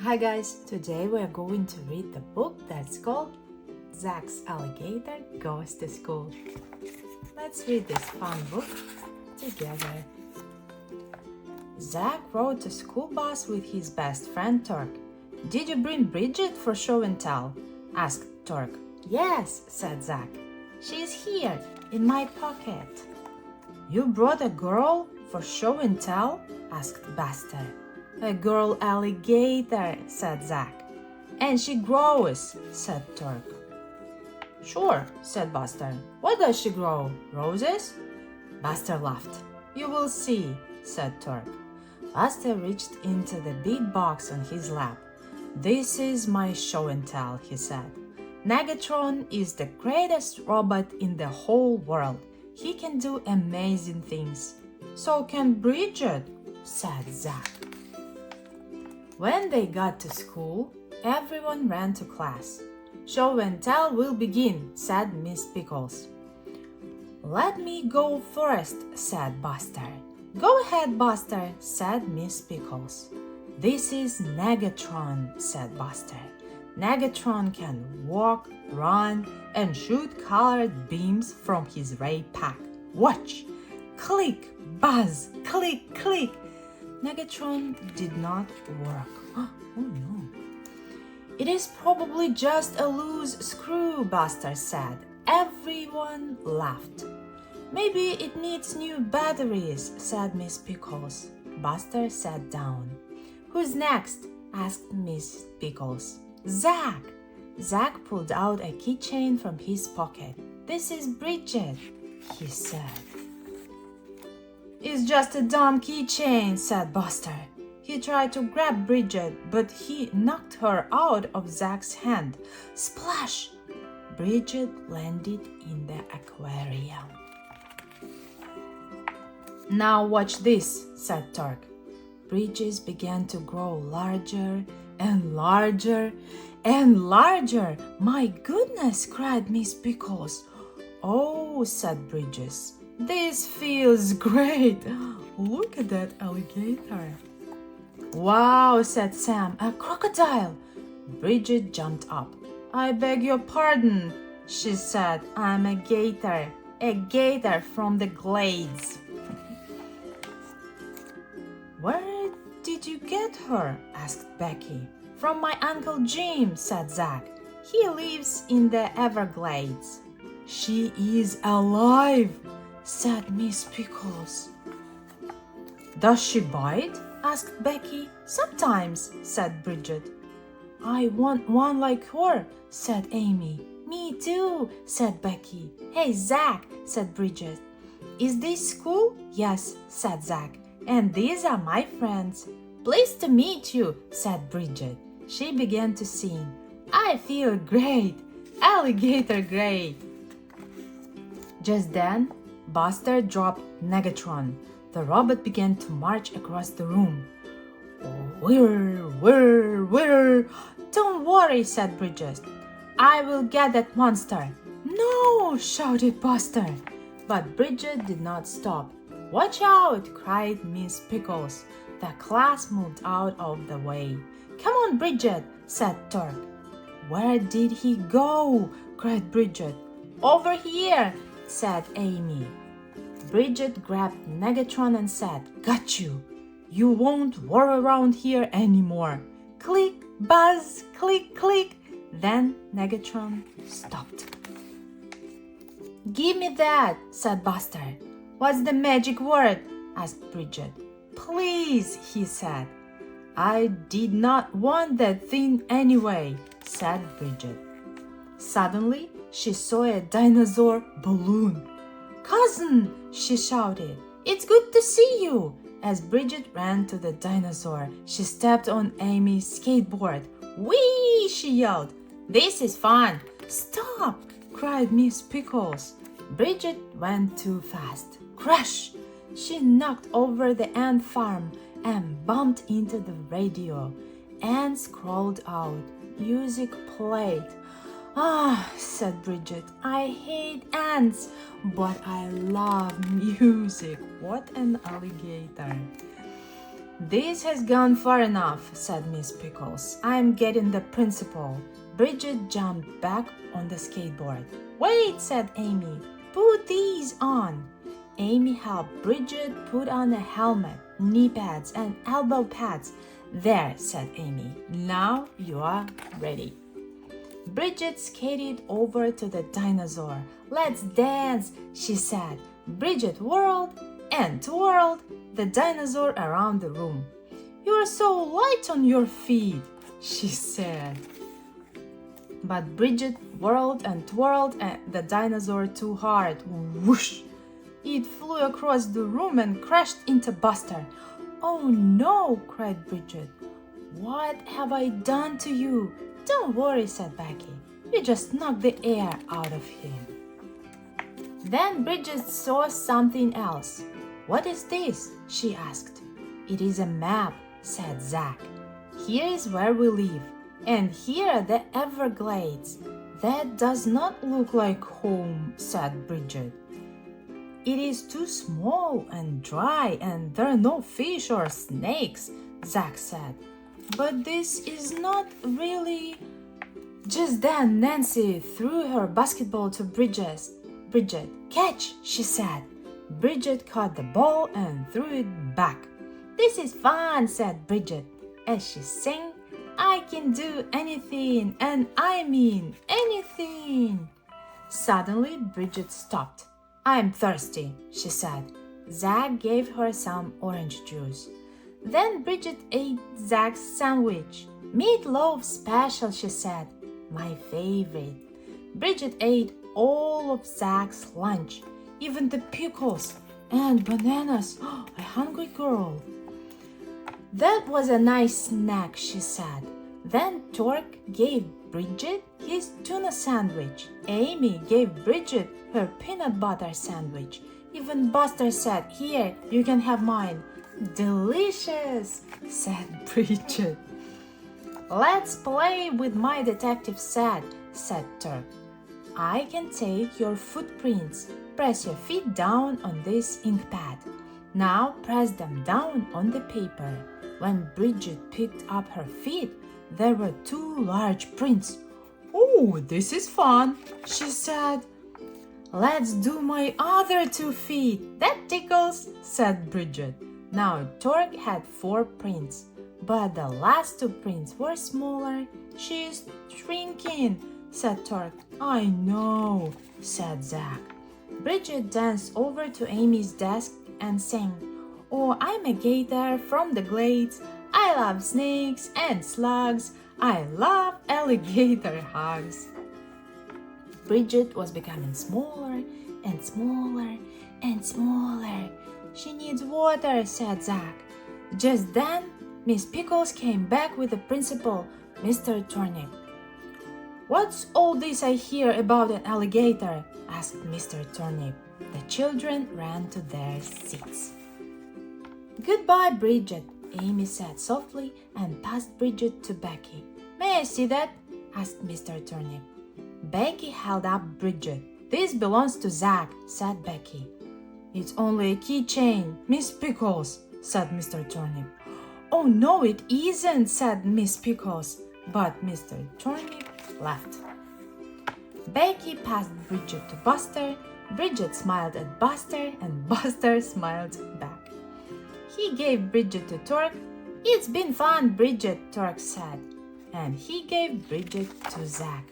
Hi guys, today we are going to read the book that's called Zack's Alligator Goes to School. Let's read this fun book together. Zack rode the school bus with his best friend Turk. "Did you bring Bridget for show and tell?" asked Turk. "Yes," said Zack. "She's here in my pocket." "You brought a girl for show and tell?" asked Buster. "A girl alligator," said Zack. "And she grows," said Turk. "Sure," said Buster. "What does she grow? Roses?" Buster laughed. "You will see," said Turk. Buster reached into the big box on his lap. "This is my show and tell," he said. "Negatron is the greatest robot in the whole world. He can do amazing things." "So can Bridget," said Zack. When they got to school, everyone ran to class. "Show and tell will begin," said Miss Pickles. "Let me go first," said Buster. "Go ahead, Buster," said Miss Pickles. "This is Negatron," said Buster. "Negatron can walk, run, and shoot colored beams from his ray pack. Watch! Click, buzz, click, click." Negatron did not work. Oh no. "It is probably just a loose screw," Buster said. Everyone laughed. "Maybe it needs new batteries," said Miss Pickles. Buster sat down. "Who's next?" asked Miss Pickles. "Zack." Zack pulled out a keychain from his pocket. "This is Bridget," he said. "It's just a dumb keychain," said Buster. He tried to grab Bridget, but he knocked her out of Zack's hand. Splash! Bridget landed in the aquarium. "Now watch this," said Turk. Bridget began to grow larger and larger and larger. "My goodness!" cried Miss Pickles. "Oh," said Bridget. "This feels great. Look at that alligator." "Wow," said Sam, "a crocodile." Bridget jumped up. "I beg your pardon," she said. "I'm a gator from the glades." "Where did you get her?" asked Becky. "From my Uncle Jim," said Zack. "He lives in the Everglades." "She is alive," said Miss Pickles. "Does she bite?" asked Becky. "Sometimes," said Bridget. "I want one like her," said Amy. "Me too," said Becky. "Hey, Zack," said Bridget. "Is this school?" "Yes," said Zack. "And these are my friends." "Pleased to meet you," said Bridget. She began to sing. "I feel great, alligator great." Just then, Buster dropped Negatron. The robot began to march across the room. "Whirr, whirr, whirr." "Don't worry," said Bridget. "I will get that monster." "No!" shouted Buster. But Bridget did not stop. "Watch out!" cried Miss Pickles. The class moved out of the way. "Come on, Bridget," said Turk. "Where did he go?" cried Bridget. "Over here," said Amy. Bridget grabbed Negatron and said, "Got you. You won't whir around here anymore." Click, buzz, click, click. Then Negatron stopped. "Give me that," said Buster. "What's the magic word?" asked Bridget. "Please," he said. "I did not want that thing anyway," said Bridget. Suddenly, she saw a dinosaur balloon. "Cousin," she shouted, "it's good to see you." As Bridget ran to the dinosaur, she stepped on Amy's skateboard. "Whee!" she yelled. "This is fun." "Stop!" cried Miss Pickles. Bridget went too fast. Crash! She knocked over the ant farm and bumped into the radio. Ants crawled out. Music played. "Ah," said Bridget, "I hate ants, but I love music." What an alligator. "This has gone far enough," said Miss Pickles. "I'm getting the principal." Bridget jumped back on the skateboard. "Wait," said Amy. "Put these on." Amy helped Bridget put on a helmet, knee pads, and elbow pads. "There," said Amy. "Now you are ready." Bridget skated over to the dinosaur. "Let's dance," she said. Bridget whirled and twirled the dinosaur around the room. "You're so light on your feet," she said. But Bridget whirled and twirled the dinosaur too hard. Whoosh! It flew across the room and crashed into Buster. "Oh no!" cried Bridget. "What have I done to you?" "Don't worry," said Becky. "You just knocked the air out of him." Then Bridget saw something else. "What is this?" she asked. "It is a map," said Zack. "Here is where we live, and here are the Everglades." "That does not look like home," said Bridget. "It is too small and dry, and there are no fish or snakes," Zack said. "But this is not really—" Just then Nancy threw her basketball to Bridget. "Bridget, catch," she said. Bridget caught the ball and threw it back. "This is fun," said Bridget as she sang, "I can do anything, and I mean anything." Suddenly Bridget stopped. "I'm thirsty," she said. Zack gave her some orange juice. Then Bridget ate Zack's sandwich. "Meatloaf special," she said. "My favorite." Bridget ate all of Zack's lunch, even the pickles and bananas. A hungry girl. "That was a nice snack," she said. Then Torque gave Bridget his tuna sandwich. Amy gave Bridget her peanut butter sandwich. Even Buster said, "Here, you can have mine." "Delicious," said Bridget. "Let's play with my detective set," said Turk. "I can take your footprints. Press your feet down on this ink pad. Now press them down on the paper." When Bridget picked up her feet, there were 2 large prints. "Oh, this is fun," she said. "Let's do my other 2 feet. That tickles," said Bridget. Now Torque had 4 prints, but the last 2 prints were smaller. "She's shrinking," said Torque. "I know," said Zack. Bridget danced over to Amy's desk and sang, "Oh, I'm a gator from the glades. I love snakes and slugs. I love alligator hugs." Bridget was becoming smaller and smaller and smaller. "She needs water," said Zack. Just then, Miss Pickles came back with the principal, Mr. Turnip. "What's all this I hear about an alligator?" asked Mr. Turnip. The children ran to their seats. "Goodbye, Bridget," Amy said softly and passed Bridget to Becky. "May I see that?" asked Mr. Turnip. Becky held up Bridget. "This belongs to Zack," said Becky. "It's only a keychain, Miss Pickles," said Mr. Turnip. "Oh no, it isn't," said Miss Pickles. But Mr. Turnip laughed. Becky passed Bridget to Buster. Bridget smiled at Buster and Buster smiled back. He gave Bridget to Torque. "It's been fun, Bridget," Torque said. And he gave Bridget to Zack.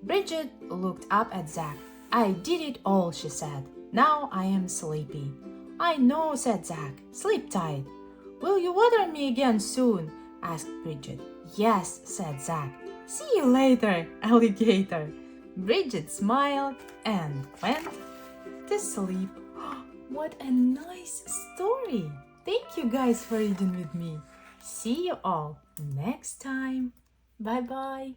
Bridget looked up at Zack. "I did it all," she said. "Now I am sleepy." "I know," said Zack. "Sleep tight." "Will you water me again soon?" asked Bridget. "Yes," said Zack. "See you later, alligator." Bridget smiled and went to sleep. What a nice story! Thank you guys for reading with me. See you all next time. Bye-bye.